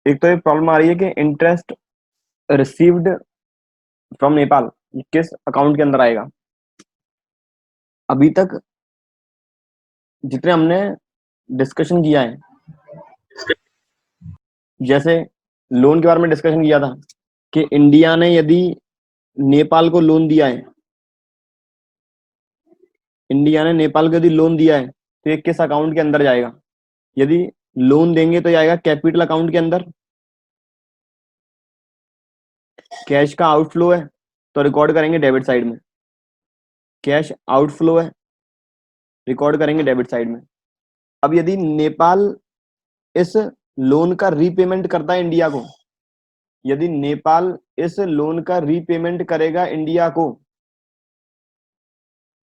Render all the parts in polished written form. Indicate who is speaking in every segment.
Speaker 1: एक तो ये प्रॉब्लम आ रही है कि इंटरेस्ट रिसीव्ड फ्रॉम नेपाल किस अकाउंट के अंदर आएगा। अभी तक जितने हमने डिस्कशन किया है, जैसे लोन के बारे में डिस्कशन किया था कि इंडिया ने यदि नेपाल को लोन दिया है, इंडिया ने नेपाल को यदि लोन दिया है तो ये किस अकाउंट के अंदर जाएगा। यदि लोन देंगे तो जाएगा कैपिटल अकाउंट के अंदर। कैश का आउटफ्लो है तो रिकॉर्ड करेंगे डेबिट साइड में। कैश आउटफ्लो है, रिकॉर्ड करेंगे डेबिट साइड में। अब यदि नेपाल इस लोन का रीपेमेंट करता है इंडिया को, यदि नेपाल इस लोन का रीपेमेंट करेगा इंडिया को,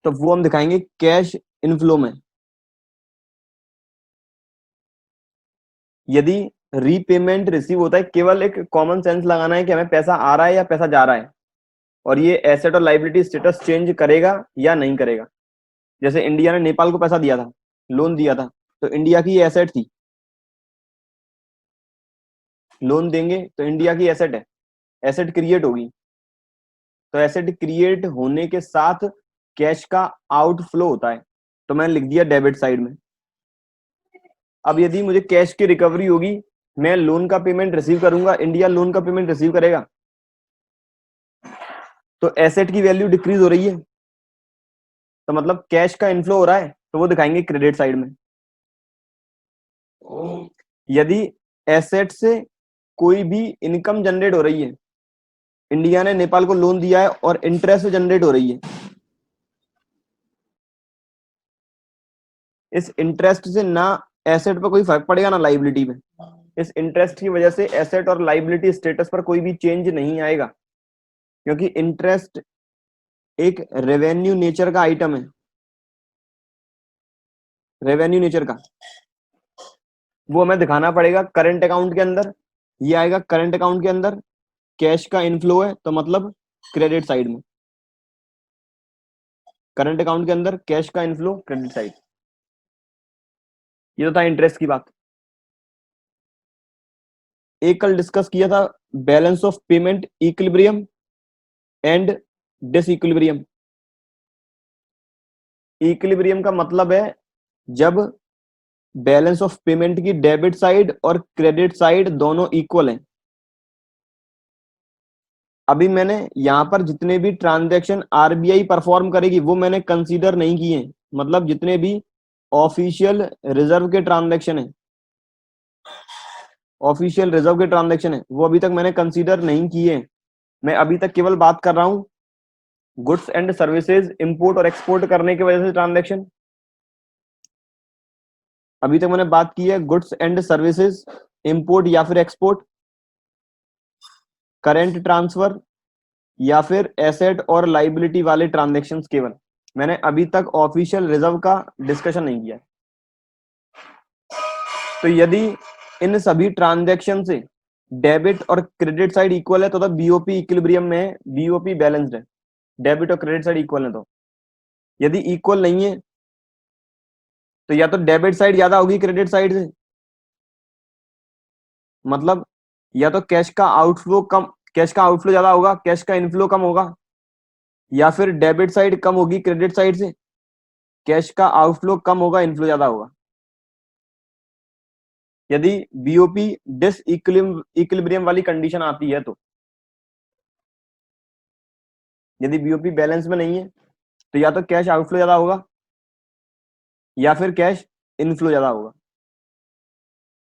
Speaker 1: तो वो हम दिखाएंगे कैश इनफ्लो में। यदि रीपेमेंट रिसीव होता है, केवल एक कॉमन सेंस लगाना है कि हमें पैसा आ रहा है या पैसा जा रहा है, और ये एसेट और लाइबिलिटी स्टेटस चेंज करेगा या नहीं करेगा। जैसे इंडिया ने नेपाल को पैसा दिया था, लोन दिया था, तो इंडिया की एसेट थी। लोन देंगे तो इंडिया की एसेट है, एसेट क्रिएट होगी, तो एसेट क्रिएट होने के साथ कैश का आउटफ्लो होता है, तो मैंने लिख दिया डेबिट साइड में। अब यदि मुझे कैश की रिकवरी होगी, मैं लोन का पेमेंट रिसीव करूंगा, इंडिया लोन का पेमेंट रिसीव करेगा, तो एसेट की वैल्यू डिक्रीज हो रही है, तो मतलब कैश का इनफ्लो हो रहा है, तो वो दिखाएंगे क्रेडिट साइड में। यदि एसेट से कोई भी इनकम जनरेट हो रही है, इंडिया ने नेपाल को लोन दिया है और इंटरेस्ट जनरेट हो रही है, इस इंटरेस्ट से ना एसेट पर कोई फर्क पड़ेगा ना लाइबिलिटी में। इस इंटरेस्ट की वजह से एसेट और लाइबिलिटी स्टेटस पर कोई भी चेंज नहीं आएगा, क्योंकि इंटरेस्ट एक रेवेन्यू नेचर का आइटम है, रेवेन्यू नेचर का। वो हमें दिखाना पड़ेगा करंट अकाउंट के अंदर, ये आएगा करंट अकाउंट के अंदर। कैश का इनफ्लो है तो मतलब क्रेडिट साइड में, करंट अकाउंट के अंदर कैश का इनफ्लो क्रेडिट साइड। ये तो था इंटरेस्ट की बात। एक कल डिस्कस किया था balance of payment equilibrium and disequilibrium. Equilibrium का मतलब है जब बैलेंस ऑफ पेमेंट की डेबिट साइड और क्रेडिट साइड दोनों इक्वल हैं। अभी मैंने यहां पर जितने भी ट्रांजैक्शन आरबीआई परफॉर्म करेगी वो मैंने कंसीडर नहीं किए, मतलब जितने भी ऑफिशियल रिजर्व के ट्रांजैक्शन है, ऑफिशियल रिजर्व के ट्रांजैक्शन है, वो अभी तक मैंने कंसीडर नहीं किए। मैं अभी तक केवल बात कर रहा हूं गुड्स एंड सर्विसेज इंपोर्ट और एक्सपोर्ट करने की वजह से ट्रांजैक्शन। अभी तक मैंने बात की है गुड्स एंड सर्विसेज इंपोर्ट या फिर एक्सपोर्ट, करेंट ट्रांसफर या फिर एसेट और लाइबिलिटी वाले ट्रांजैक्शंस केवल। मैंने अभी तक ऑफिशियल रिजर्व का डिस्कशन नहीं किया। तो यदि इन सभी ट्रांजैक्शन से डेबिट और क्रेडिट साइड इक्वल है तो बीओपी इक्विलिब्रियम में है, बीओपी बैलेंस्ड है, डेबिट और क्रेडिट साइड इक्वल है। तो यदि इक्वल नहीं है तो या तो डेबिट साइड ज्यादा होगी क्रेडिट साइड से, मतलब या तो कैश का आउटफ्लो कम, कैश का आउटफ्लो ज्यादा होगा, कैश का इनफ्लो कम होगा, या फिर डेबिट साइड कम होगी क्रेडिट साइड से, कैश का आउटफ्लो कम होगा, इनफ्लो ज्यादा होगा। यदि बीओपी डिस इक्विलिब्रियम वाली कंडीशन आती है तो, यदि बीओपी बैलेंस में नहीं है तो या तो कैश आउटफ्लो ज्यादा होगा या फिर कैश इनफ्लो ज्यादा होगा।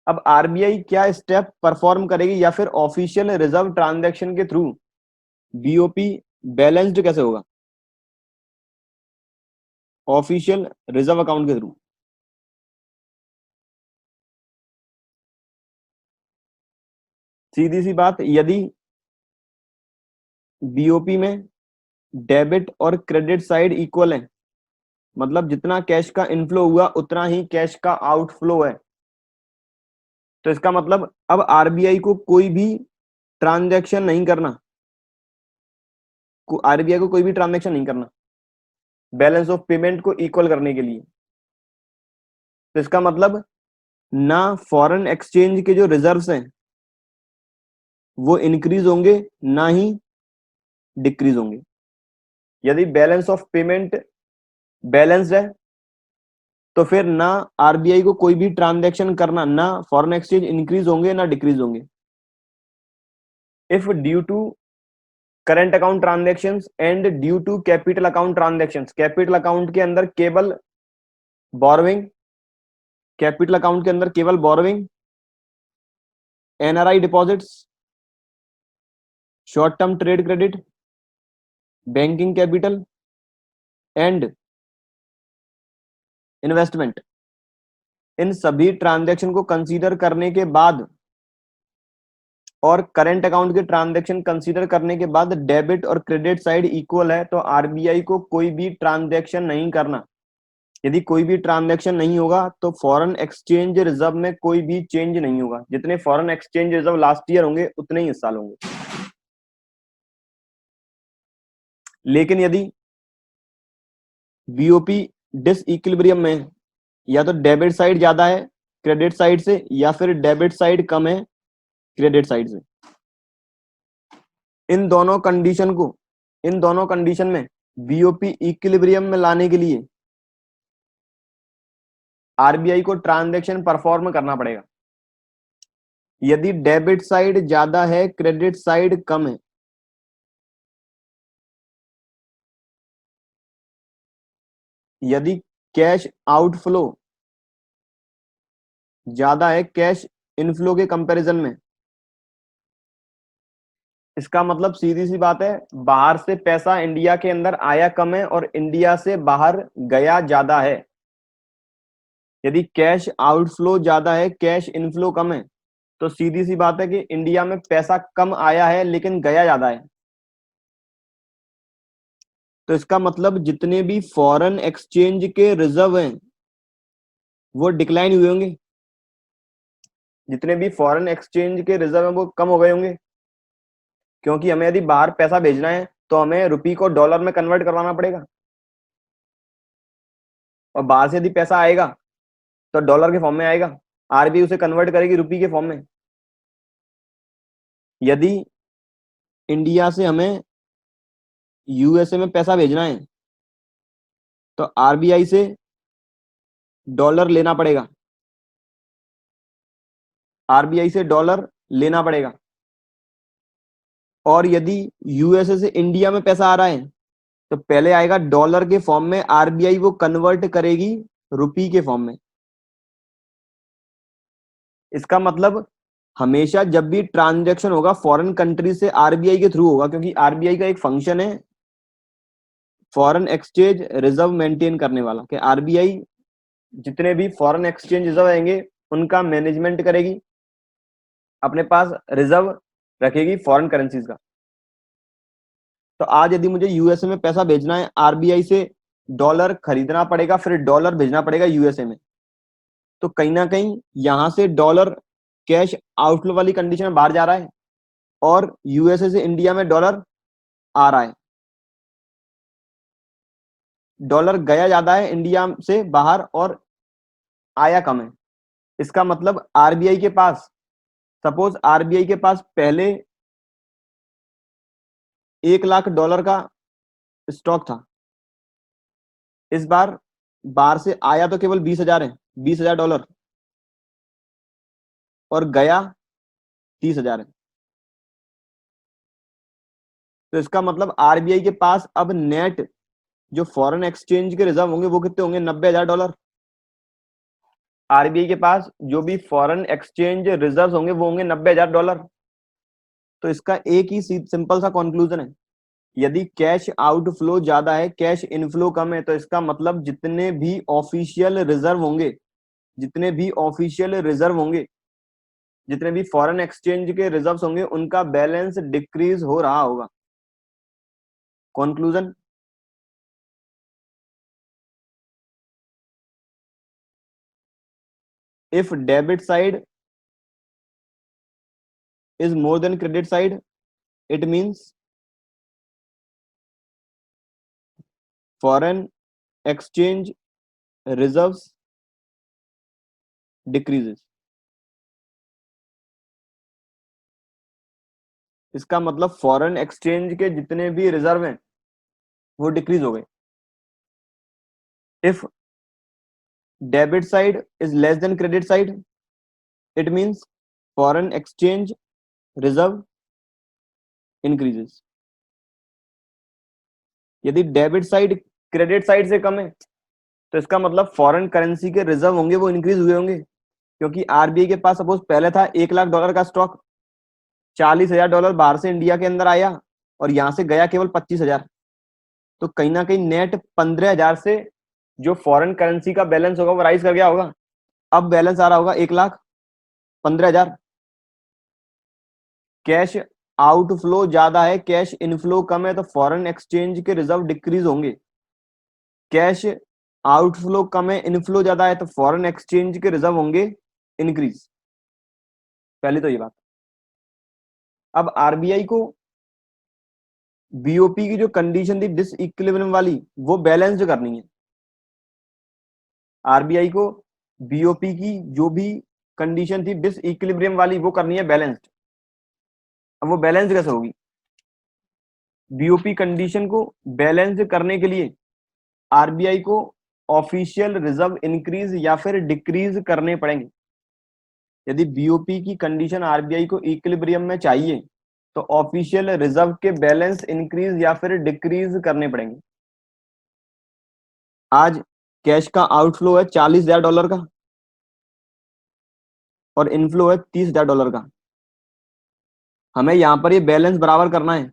Speaker 1: अब आरबीआई क्या स्टेप परफॉर्म करेगी या फिर ऑफिशियल रिजर्व ट्रांजैक्शन के थ्रू बीओपी बैलेंस्ड कैसे होगा, ऑफिशियल रिजर्व अकाउंट के थ्रू। सीधी सी बात, यदि बीओपी में डेबिट और क्रेडिट साइड इक्वल है, मतलब जितना कैश का इनफ्लो हुआ उतना ही कैश का आउटफ्लो है, तो इसका मतलब अब आरबीआई को कोई भी ट्रांजैक्शन नहीं करना, आरबीआई को कोई भी ट्रांजैक्शन नहीं करना बैलेंस ऑफ पेमेंट को इक्वल करने के लिए। तो इसका मतलब ना फॉरेन एक्सचेंज के जो रिजर्व्स हैं वो इंक्रीज होंगे ना ही डिक्रीज होंगे। यदि बैलेंस ऑफ पेमेंट बैलेंस्ड है तो फिर ना आरबीआई को कोई भी ट्रांजैक्शन करना, ना फॉरेन एक्सचेंज इंक्रीज होंगे ना डिक्रीज होंगे। If due to current account transactions and due to capital account transactions, capital account के अंदर केवल बोरोइंग, कैपिटल अकाउंट के अंदर केवल borrowing, NRI deposits, short term trade credit, banking capital and investment, इन सभी ट्रांजैक्शन को कंसीडर करने के बाद और करंट अकाउंट के ट्रांजैक्शन कंसीडर करने के बाद डेबिट और क्रेडिट साइड इक्वल है, तो आरबीआई को कोई भी ट्रांजैक्शन नहीं करना। यदि कोई भी ट्रांजैक्शन नहीं होगा तो फॉरेन एक्सचेंज रिजर्व में कोई भी चेंज नहीं होगा। जितने foreign exchange reserve last year होंगे उतने ही इस साल होंगे। लेकिन यदि बीओपी डिस इक्विलिब्रियम में है, या तो डेबिट साइड ज्यादा है क्रेडिट साइड से, या फिर डेबिट साइड कम है क्रेडिट साइड से, इन दोनों कंडीशन में बीओपी इक्विलिब्रियम में लाने के लिए आरबीआई को ट्रांजैक्शन परफॉर्म करना पड़ेगा। यदि डेबिट साइड ज्यादा है क्रेडिट साइड कम है, यदि कैश आउटफ्लो ज्यादा है कैश इनफ्लो के कंपैरिजन में, इसका मतलब सीधी सी बात है, बाहर से पैसा इंडिया के अंदर आया कम है और इंडिया से बाहर गया ज्यादा है। यदि कैश आउटफ्लो ज्यादा है कैश इनफ्लो कम है, तो सीधी सी बात है कि इंडिया में पैसा कम आया है लेकिन गया ज्यादा है। तो इसका मतलब जितने भी फॉरेन एक्सचेंज के रिजर्व हैं वो डिक्लाइन हुए होंगे, जितने भी फॉरेन एक्सचेंज के रिजर्व हैं वो कम हो गए होंगे, क्योंकि हमें यदि बाहर पैसा भेजना है तो हमें रुपी को डॉलर में कन्वर्ट करवाना पड़ेगा, और बाहर से यदि पैसा आएगा तो डॉलर के फॉर्म में आएगा, आरबीआई उसे कन्वर्ट करेगी रुपी के फॉर्म में। यदि इंडिया से हमें यूएसए में पैसा भेजना है तो आरबीआई से डॉलर लेना पड़ेगा, आरबीआई से डॉलर लेना पड़ेगा। और यदि यूएसए से इंडिया में पैसा आ रहा है तो पहले आएगा डॉलर के फॉर्म में, आरबीआई वो कन्वर्ट करेगी रुपी के फॉर्म में। इसका मतलब हमेशा जब भी ट्रांजैक्शन होगा फॉरेन कंट्री से आरबीआई के थ्रू होगा, क्योंकि आरबीआई का एक फंक्शन है फॉरेन एक्सचेंज रिजर्व मेंटेन करने वाला, कि आरबीआई जितने भी फॉरेन एक्सचेंज रिजर्व आएंगे उनका मैनेजमेंट करेगी, अपने पास रिजर्व रखेगी फॉरेन करेंसीज का। तो आज यदि मुझे यूएसए में पैसा भेजना है, आरबीआई से डॉलर खरीदना पड़ेगा फिर डॉलर भेजना पड़ेगा यूएसए में, तो कहीं ना कहीं यहां से डॉलर कैश आउटफ्लो वाली कंडीशन में बाहर जा रहा है और यूएसए से इंडिया में डॉलर आ रहा है, डॉलर गया ज्यादा है इंडिया से बाहर और आया कम है। इसका मतलब आरबीआई के पास, सपोज आरबीआई के पास पहले 1 लाख डॉलर का स्टॉक था, इस बार बाहर से आया तो केवल 20,000 है, 20,000 डॉलर, और गया 30,000 है। तो इसका मतलब आरबीआई के पास अब नेट जो फॉरेन एक्सचेंज के रिजर्व होंगे वो कितने होंगे, 90,000 डॉलर। आरबीआई के पास जो भी फॉरेन एक्सचेंज रिजर्व होंगे वो होंगे 90,000 डॉलर। तो इसका एक ही सिंपल सा कंक्लूजन है, यदि कैश आउटफ्लो ज्यादा है कैश इनफ्लो कम है, तो इसका मतलब जितने भी ऑफिशियल रिजर्व होंगे, जितने भी ऑफिशियल रिजर्व होंगे, जितने भी फॉरेन एक्सचेंज के रिजर्व्स होंगे उनका बैलेंस डिक्रीज हो रहा होगा। Conclusion, if debit side is more than credit side, it means foreign exchange reserves decreases. इसका मतलब फॉरेन एक्सचेंज के जितने भी रिजर्व हैं वो डिक्रीज हो गए। If debit side is less than credit side, it means foreign exchange reserve increases. यदि डेबिट साइड क्रेडिट साइड से कम है तो इसका मतलब फॉरेन करेंसी के रिजर्व होंगे वो इंक्रीज हुए होंगे, क्योंकि आरबीआई के पास सपोज पहले था $1,00,000 का स्टॉक, $40,000 बाहर से इंडिया के अंदर आया और यहां से गया केवल 25,000, तो कहीं ना कहीं नेट 15,000 से जो फॉरेन करेंसी का बैलेंस होगा वो राइज कर गया होगा। अब बैलेंस आ रहा होगा 1,15,000। कैश आउटफ्लो ज्यादा है, कैश इनफ्लो कम है, तो फॉरेन एक्सचेंज के रिजर्व डिक्रीज होंगे। कैश आउटफ्लो कम है, इनफ्लो ज्यादा है, तो फॉरेन एक्सचेंज के रिजर्व होंगे इंक्रीज। पहली तो ये बात। अब आरबीआई को बीओपी की जो कंडीशन थी डिसइक्विलिब्रियम वाली वो बैलेंस्ड करनी है। आरबीआई को बीओपी की जो भी कंडीशन थी डिसइक्विलिब्रियम वाली वो करनी है बैलेंस्ड। अब वो बैलेंस कैसे होगी? बीओपी कंडीशन को बैलेंस करने के लिए आरबीआई को ऑफिशियल रिजर्व इंक्रीज या फिर डिक्रीज करने पड़ेंगे। यदि बीओपी की कंडीशन आरबीआई को इक्विलिब्रियम में चाहिए तो ऑफिशियल रिजर्व के बैलेंस इंक्रीज या फिर डिक्रीज करने पड़ेंगे। आज कैश का आउटफ्लो है $40,000 का और इनफ्लो है $30,000 का। हमें यहां पर ये बैलेंस बराबर करना है,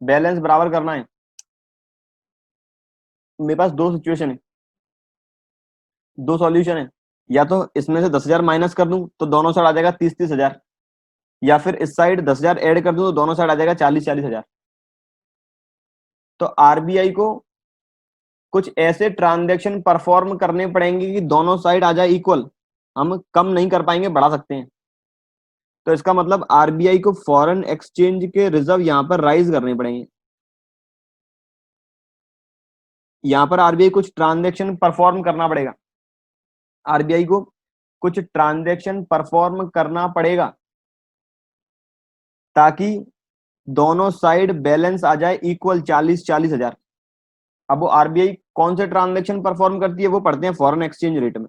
Speaker 1: बैलेंस बराबर करना है। मेरे पास दो सिचुएशन है, दो सॉल्यूशन है। या तो इसमें से 10,000 माइनस कर दूं तो दोनों साइड आ जाएगा 30,000, या फिर इस साइड 10,000 ऐड कर दूं तो दोनों साइड आ जाएगा 40,000। तो आरबीआई को कुछ ऐसे ट्रांजैक्शन परफॉर्म करने पड़ेंगे कि दोनों साइड आ जाए इक्वल। हम कम नहीं कर पाएंगे, बढ़ा सकते हैं। तो इसका मतलब आरबीआई को फॉरेन एक्सचेंज के रिजर्व यहां पर राइज करने पड़ेंगे। यहां पर आरबीआई कुछ ट्रांजैक्शन परफॉर्म करना पड़ेगा, आरबीआई को कुछ ट्रांजैक्शन परफॉर्म करना पड़ेगा ताकि दोनों साइड बैलेंस आ जाए इक्वल 40,000। अब वो आरबीआई कौन से ट्रांजैक्शन परफॉर्म करती है वो पढ़ते हैं फॉरेन एक्सचेंज रेट में,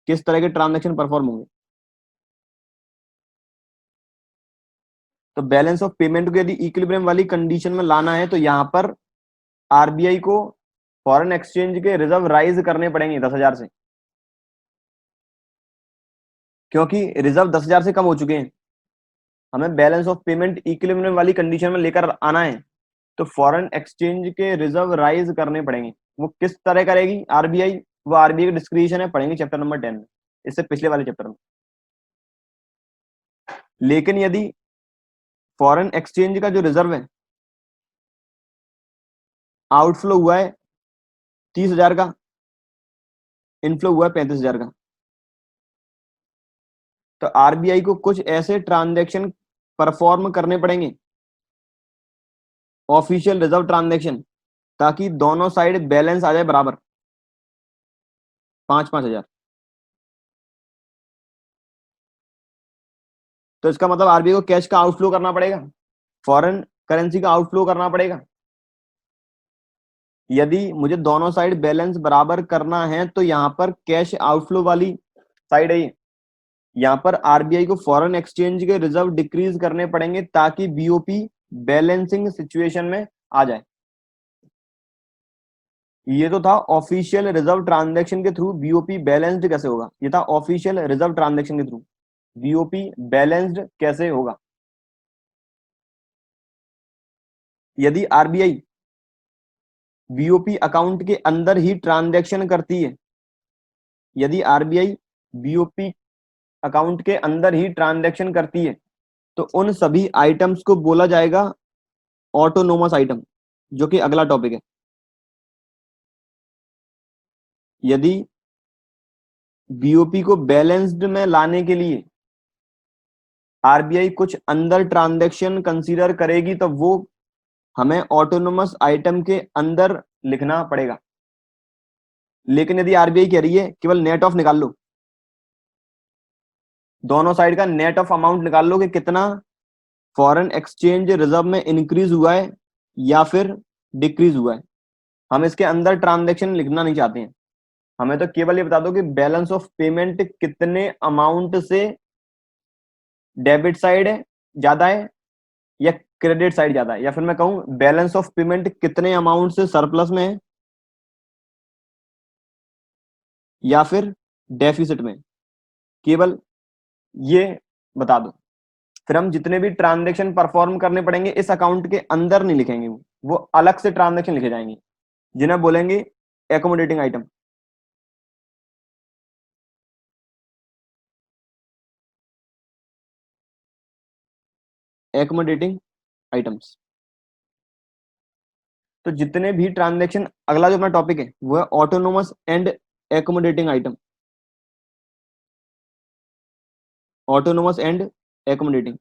Speaker 1: किस तरह के ट्रांजैक्शन परफॉर्म होंगे। तो बैलेंस ऑफ पेमेंट को यदि इक्विलिब्रियम वाली कंडीशन में लाना है तो यहां पर आरबीआई को फॉरेन एक्सचेंज के रिजर्व राइज करने पड़ेंगे 10,000 से, क्योंकि रिजर्व 10,000 से कम हो चुके हैं। हमें बैलेंस ऑफ पेमेंट इक्विलिब्रियम वाली कंडीशन में लेकर आना है तो फॉरेन एक्सचेंज के रिजर्व राइज करने पड़ेंगे। वो किस तरह करेगी आरबीआई, वो आरबीआई का डिस्क्रिप्शन है, पढ़ेंगे चैप्टर नंबर 10 में, इससे पिछले वाले चैप्टर में। लेकिन यदि फॉरेन एक्सचेंज का जो रिजर्व है आउटफ्लो हुआ है 30,000 का, इनफ्लो हुआ है 35,000 का, तो आरबीआई को कुछ ऐसे ट्रांजैक्शन परफॉर्म करने पड़ेंगे, ऑफिशियल रिजर्व ट्रांजैक्शन, ताकि दोनों साइड बैलेंस आ जाए बराबर 5,000-5,000। तो इसका मतलब आरबीआई को कैश का आउटफ्लो करना पड़ेगा, फॉरेन करेंसी का आउटफ्लो करना पड़ेगा। यदि मुझे दोनों साइड बैलेंस बराबर करना है तो यहां पर कैश आउटफ्लो वाली साइड है, यहां पर आरबीआई को फॉरेन एक्सचेंज के रिजर्व डिक्रीज करने पड़ेंगे ताकि बीओपी बैलेंसिंग सिचुएशन में आ जाए। ये तो था ऑफिशियल रिजर्व ट्रांजैक्शन के थ्रू बीओपी बैलेंस्ड कैसे होगा, ये था ऑफिशियल रिजर्व ट्रांजैक्शन के थ्रू बीओपी बैलेंस्ड कैसे होगा। यदि आरबीआई बीओपी अकाउंट के अंदर ही ट्रांजैक्शन करती है, यदि आरबीआई बीओपी अकाउंट के अंदर ही ट्रांजैक्शन करती है तो उन सभी आइटम्स को बोला जाएगा ऑटोनोमस आइटम, जो कि अगला टॉपिक है। यदि बीओपी को बैलेंस्ड में लाने के लिए आरबीआई कुछ अंदर ट्रांजैक्शन कंसीडर करेगी तो वो हमें ऑटोनोमस आइटम के अंदर लिखना पड़ेगा। लेकिन यदि आरबीआई कह रही है केवल नेट ऑफ निकाल लो, दोनों साइड का नेट ऑफ अमाउंट निकाल लो कि कितना फॉरेन एक्सचेंज रिजर्व में इंक्रीज हुआ है या फिर डिक्रीज हुआ है। हम इसके अंदर ट्रांजैक्शन लिखना नहीं चाहते हैं, हमें तो केवल ये बता दो कि बैलेंस ऑफ पेमेंट कितने अमाउंट से डेबिट साइड है ज्यादा है या क्रेडिट साइड ज्यादा है, या फिर मैं कहूं बैलेंस ऑफ पेमेंट कितने अमाउंट से सरप्लस में है या फिर डेफिसिट में, केवल ये बता दो। फिर हम जितने भी ट्रांजैक्शन परफॉर्म करने पड़ेंगे इस अकाउंट के अंदर नहीं लिखेंगे, वो अलग से ट्रांजैक्शन लिखे जाएंगे जिन्हें बोलेंगे एकोमोडेटिंग आइटम। Accommodating items. तो जितने भी ट्रांजैक्शन, अगला जो अपना टॉपिक है वो है autonomous and accommodating item. Autonomous and accommodating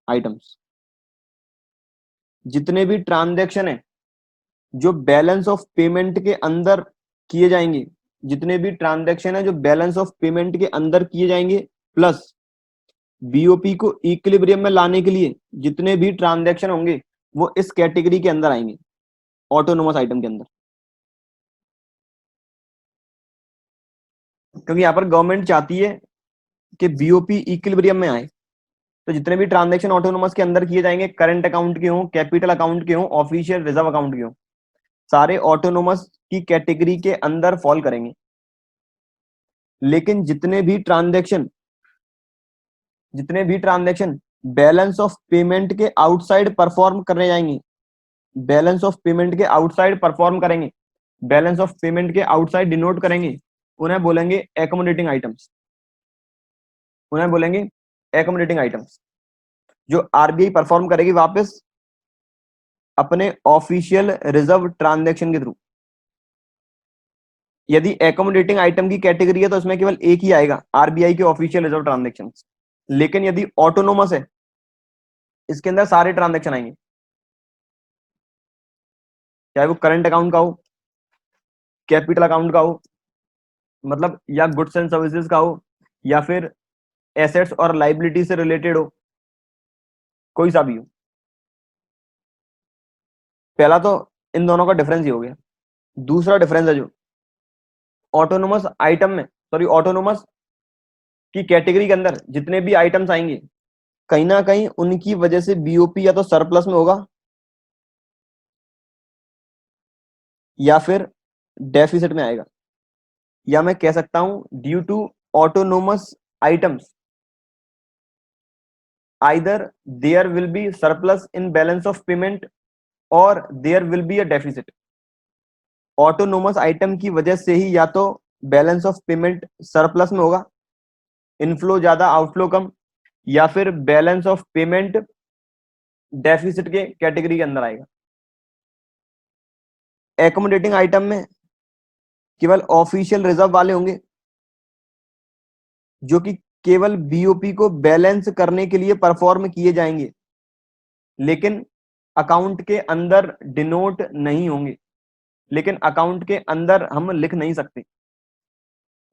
Speaker 1: items, जितने भी ट्रांजैक्शन है जो बैलेंस ऑफ पेमेंट के अंदर किए जाएंगे, जितने भी ट्रांजैक्शन है जो बैलेंस ऑफ पेमेंट के अंदर किए जाएंगे, प्लस बीओपी को इक्विलिब्रियम में लाने के लिए जितने भी ट्रांजैक्शन होंगे वो इस कैटेगरी के अंदर आएंगे, ऑटोनोमस आइटम के अंदर। क्योंकि यहां पर गवर्नमेंट चाहती है कि बीओपी इक्विलिब्रियम में आए, तो जितने भी ट्रांजैक्शन ऑटोनोमस के अंदर किए जाएंगे, करंट अकाउंट के हों, कैपिटल अकाउंट के हों, ऑफिशियल रिजर्व अकाउंट के हों, सारे ऑटोनोमस की कैटेगरी के अंदर फॉल करेंगे। लेकिन जितने भी ट्रांजैक्शन बैलेंस ऑफ पेमेंट के आउटसाइड परफॉर्म करने जाएंगे, बैलेंस ऑफ पेमेंट के आउटसाइड परफॉर्म करेंगे, बैलेंस ऑफ पेमेंट के आउटसाइड डिनोट करेंगे, उन्हें बोलेंगे एकोमोडेटिंग आइटम्स। उन्हें बोलेंगे एकोमोडेटिंग आइटम्स, जो आरबीआई परफॉर्म करेगी वापस अपने ऑफिशियल रिजर्व ट्रांजैक्शन के थ्रू। यदि एकोमोडेटिंग आइटम की कैटेगरी है तो इसमें केवल एक ही आएगा, आरबीआई के ऑफिशियल रिजर्व ट्रांजैक्शन। लेकिन यदि ऑटोनोमस है, इसके अंदर सारे ट्रांजैक्शन आएंगे, चाहे वो करंट अकाउंट का हो, कैपिटल अकाउंट का हो, मतलब या गुड्स एंड सर्विसेज का हो, या फिर एसेट्स और लाइबिलिटी से रिलेटेड हो, कोई सा भी हो। पहला तो इन दोनों का डिफरेंस ही हो गया। दूसरा डिफरेंस है जो ऑटोनोमस आइटम में, सॉरी ऑटोनोमस की कैटेगरी के अंदर जितने भी आइटम्स आएंगे, कहीं ना कहीं उनकी वजह से बीओपी या तो सरप्लस में होगा या फिर डेफिसिट में आएगा, या मैं कह सकता हूं due to autonomous items either there will be surplus in balance of payment or there will be a deficit। Autonomous item की वजह से ही या तो बैलेंस ऑफ पेमेंट सरप्लस में होगा, इनफ्लो ज्यादा आउटफ्लो कम, या फिर बैलेंस ऑफ पेमेंट डेफिसिट के कैटेगरी के अंदर आएगा। एकोमोडेटिंग आइटम में केवल ऑफिशियल रिजर्व वाले होंगे जो कि केवल बीओपी को बैलेंस करने के लिए परफॉर्म किए जाएंगे, लेकिन अकाउंट के अंदर डिनोट नहीं होंगे, लेकिन अकाउंट के अंदर हम लिख नहीं सकते।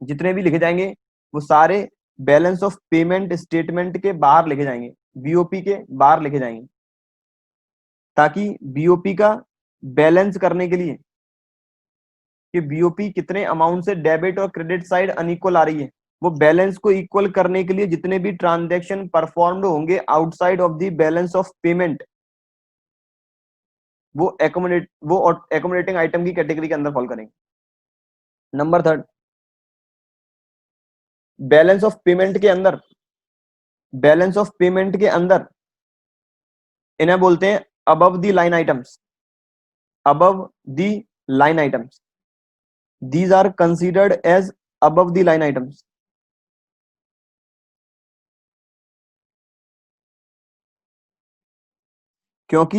Speaker 1: जितने भी लिखे जाएंगे वो सारे बैलेंस ऑफ पेमेंट स्टेटमेंट के बाहर लिखे जाएंगे, बीओपी के बाहर लिखे जाएंगे, ताकि बीओपी का बैलेंस करने के लिए कि बीओपी कितने अमाउंट से डेबिट और क्रेडिट साइड अनइक्वल आ रही है, वो बैलेंस को इक्वल करने के लिए जितने भी ट्रांजैक्शन परफॉर्म्ड होंगे outside of the balance of payment, वो एकोमोडेटिंग आइटम की कैटेगरी के अंदर फॉल करेंगे। Number third, balance of payment के अंदर, बैलेंस ऑफ पेमेंट के अंदर इन्हें बोलते हैं above the line items. Above the line items, these are considered as above the line items. क्योंकि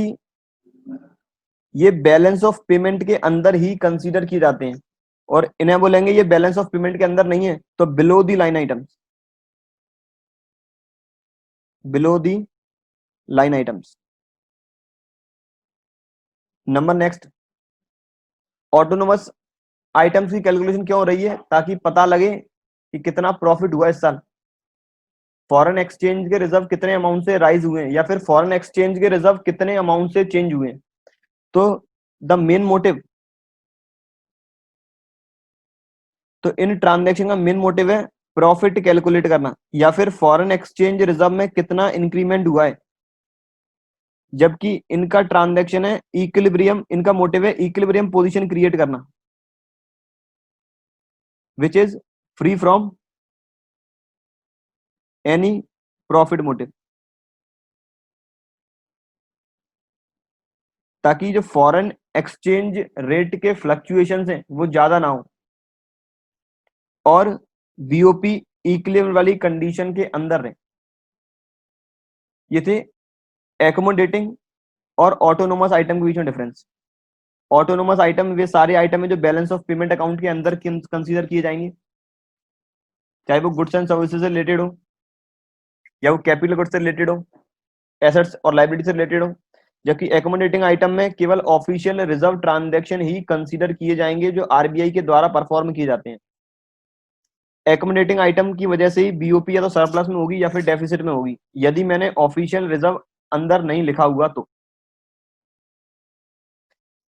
Speaker 1: ये बैलेंस ऑफ पेमेंट के अंदर ही कंसीडर किए जाते हैं, और इन्हें बोलेंगे ये बैलेंस ऑफ पेमेंट के अंदर नहीं है तो below the line items. Below the line items. Number next, autonomous items की कैलकुलेशन क्यों हो रही है, ताकि पता लगे कि कितना प्रॉफिट हुआ इस साल। फॉरेन एक्सचेंज के रिजर्व कितने अमाउंट से राइज हुए हैं या फिर फॉरेन एक्सचेंज के रिजर्व कितने अमाउंट से चेंज हुए हैं। तो द मेन मोटिव, तो इन ट्रांजैक्शन का मेन मोटिव है प्रॉफिट कैलकुलेट करना या फिर फॉरेन एक्सचेंज रिजर्व में कितना इंक्रीमेंट हुआ है, जबकि इनका ट्रांजैक्शन है इक्विलिब्रियम, इनका मोटिव है इक्विलिब्रियम पोजीशन क्रिएट करना, which is free from any profit motive, ताकि जो फॉरेन एक्सचेंज रेट के फ्लक्चुएशंस हैं वो ज्यादा ना हो और बीओपी इक्विलिब्रियम वाली कंडीशन के अंदर रहे। ये थे एकोमोडेटिंग और ऑटोनोमस आइटम के बीच में डिफरेंस। ऑटोनोमस आइटम वे सारे आइटम है जो बैलेंस ऑफ पेमेंट अकाउंट के अंदर कंसीडर किए जाएंगे, चाहे वो गुड्स एंड सर्विसेज से रिलेटेड हो या वो कैपिटल गुड्स से रिलेटेड हो, एसेट्स और लायबिलिटी से रिलेटेड हो। जबकि एकोमोडेटिंग आइटम में केवल ऑफिशियल रिजर्व ट्रांजैक्शन ही कंसीडर किए जाएंगे जो आरबीआई के द्वारा परफॉर्म किए जाते हैं। एकोमोडेटिंग आइटम की वजह से ही बीओपी या तो सरप्लस में होगी या फिर डेफिसिट में होगी, यदि मैंने ऑफिशियल रिजर्व अंदर नहीं लिखा हुआ तो।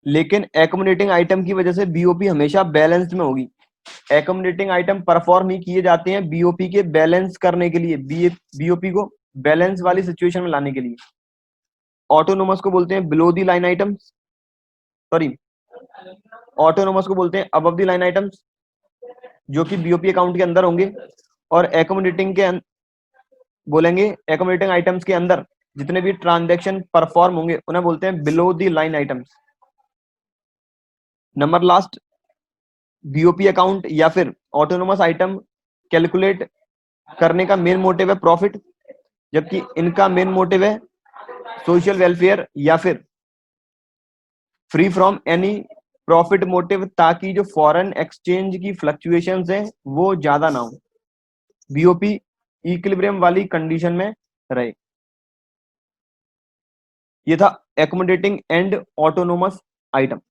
Speaker 1: लेकिन एकोमोडेटिंग आइटम की वजह से बीओपी हमेशा बैलेंस्ड में होगी। एकोमोडेटिंग आइटम परफॉर्म ही किए जाते हैं बीओपी के बैलेंस करने के लिए, बीओपी को बैलेंस वाली सिचुएशन में लाने के लिए। ऑटोनोमस को बोलते हैं below the line items, sorry, autonomous को बोलते हैं अबव दी लाइन आइटम्स जो कि बीओपी अकाउंट के अंदर होंगे, और एकोमोडेटिंग के बोलेंगे एकोमोडेटिंग आइटम्स के अंदर जितने भी ट्रांजैक्शन परफॉर्म होंगे उन्हें बोलते हैं below the line items. Number last, BOP account या फिर ऑटोनोमस आइटम कैलकुलेट करने का मेन मोटिव है प्रॉफिट, जबकि इनका मेन मोटिव है सोशल वेलफेयर या फिर free from any profit motive, ताकि जो फॉरेन एक्सचेंज की फ्लक्चुएशंस हैं वो ज्यादा ना हो, बीओपी इक्विलिब्रियम वाली कंडीशन में रहे। ये था एकोमोडेटिंग एंड ऑटोनोमस आइटम।